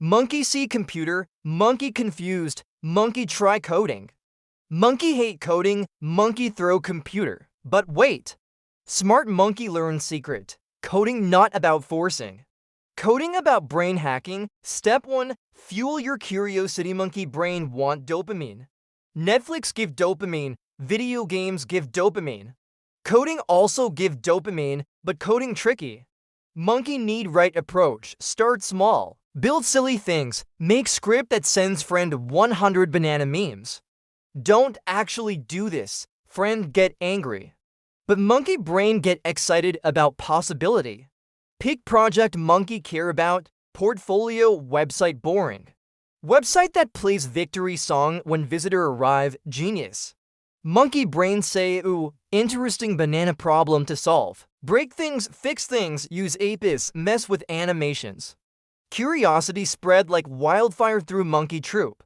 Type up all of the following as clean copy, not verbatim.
Monkey see computer, monkey confused, monkey try coding. Monkey hate coding, monkey throw computer. But wait! Smart monkey learn secret. Coding not about forcing. Coding about brain hacking. Step 1. Fuel your curiosity. Monkey brain want dopamine. Netflix give dopamine. Video games give dopamine. Coding also give dopamine, but coding tricky. Monkey need right approach. Start small. Build silly things. Make script that sends friend 100 banana memes. Don't actually do this. Friend get angry. But monkey brain get excited about possibility. Pick project monkey care about. Portfolio website boring. Website that plays victory song when visitor arrive. Genius. Monkey brain say, ooh, interesting banana problem to solve. Break things, fix things, use apis, mess with animations. Curiosity spread like wildfire through monkey troop.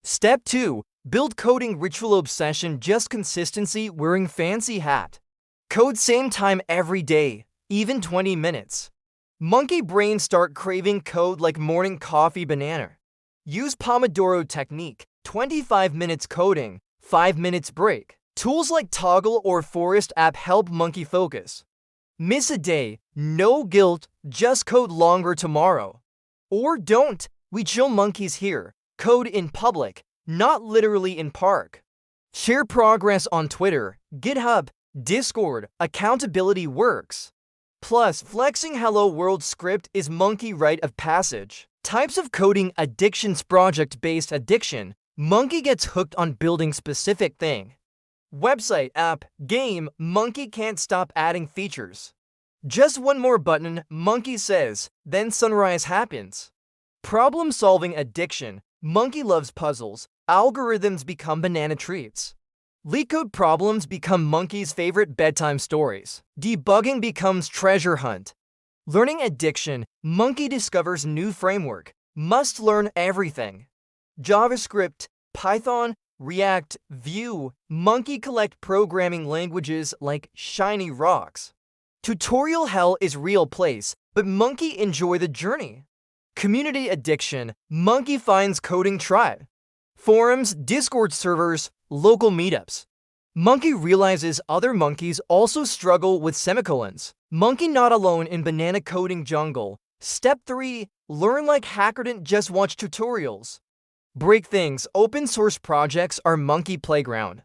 Step 2. Build coding ritual obsession. Just consistency wearing fancy hat. Code same time every day, even 20 minutes. Monkey brain start craving code like morning coffee banana. Use Pomodoro technique, 25 minutes coding, 5 minutes break. Tools like Toggle or Forest app help monkey focus. Miss a day, no guilt, just code longer tomorrow. Or don't, we chill monkeys here, code in public, not literally in park. Share progress on Twitter, GitHub, Discord, accountability works. Plus, flexing hello world script is monkey rite of passage. Types of coding addictions. Project-based addiction. Monkey gets hooked on building specific thing. Website, app, game, monkey can't stop adding features. Just one more button, monkey says, then sunrise happens. Problem-solving addiction. Monkey loves puzzles. Algorithms become banana treats. LeetCode problems become monkey's favorite bedtime stories. Debugging becomes treasure hunt. Learning addiction. Monkey discovers new framework. Must learn everything. JavaScript, Python, React, Vue. Monkey collect programming languages like shiny rocks. Tutorial hell is real place, but monkey enjoy the journey. Community addiction. Monkey finds coding tribe. Forums, Discord servers, local meetups. Monkey realizes other monkeys also struggle with semicolons. Monkey not alone in banana coding jungle. Step 3. Learn like hacker. Didn't just watch tutorials. Break things. Open source projects are monkey playground.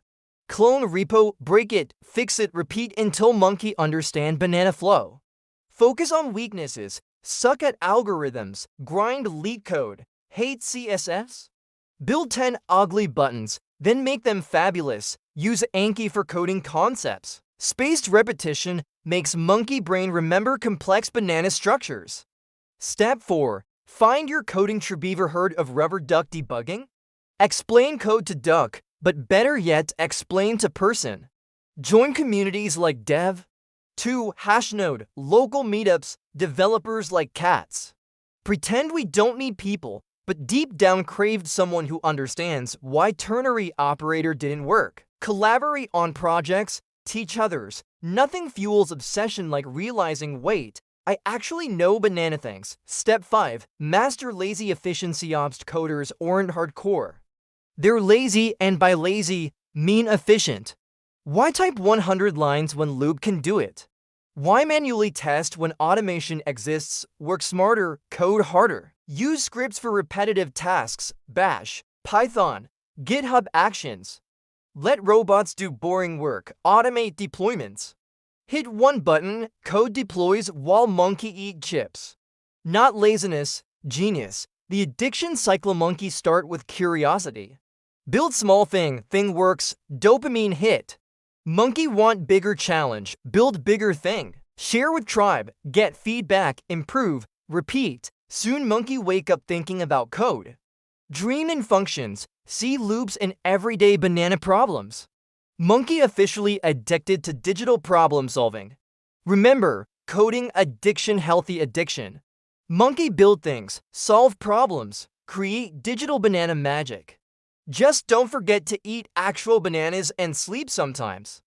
Clone repo, break it, fix it, repeat until monkey understand banana flow. Focus on weaknesses. Suck at algorithms. Grind LeetCode. Hate CSS? Build 10 ugly buttons, then make them fabulous. Use Anki for coding concepts. Spaced repetition makes monkey brain remember complex banana structures. Step 4. Find your coding tribe. Ever heard of rubber duck debugging? Explain code to duck, but better yet, explain to person. Join communities like Dev. 2. Hashnode, local meetups, developers like cats. Pretend we don't need people, but deep down craved someone who understands why ternary operator didn't work. Collaborate on projects, teach others. Nothing fuels obsession like realizing, wait, I actually know banana things. Step 5. Master lazy efficiency. Obst coders aren't hardcore. They're lazy, and by lazy, mean efficient. Why type 100 lines when loop can do it? Why manually test when automation exists? Work smarter, code harder. Use scripts for repetitive tasks. Bash, Python, GitHub Actions. Let robots do boring work. Automate deployments. Hit one button, code deploys while monkey eat chips. Not laziness, genius. The addiction cycle. Monkey start with curiosity. Build small thing works, dopamine hit. Monkey want bigger challenge, build bigger thing. Share with tribe, get feedback, improve, repeat. Soon monkey wake up thinking about code. Dream in functions, see loops in everyday banana problems. Monkey officially addicted to digital problem solving. Remember, coding addiction, healthy addiction. Monkey build things, solve problems, create digital banana magic. Just don't forget to eat actual bananas and sleep sometimes.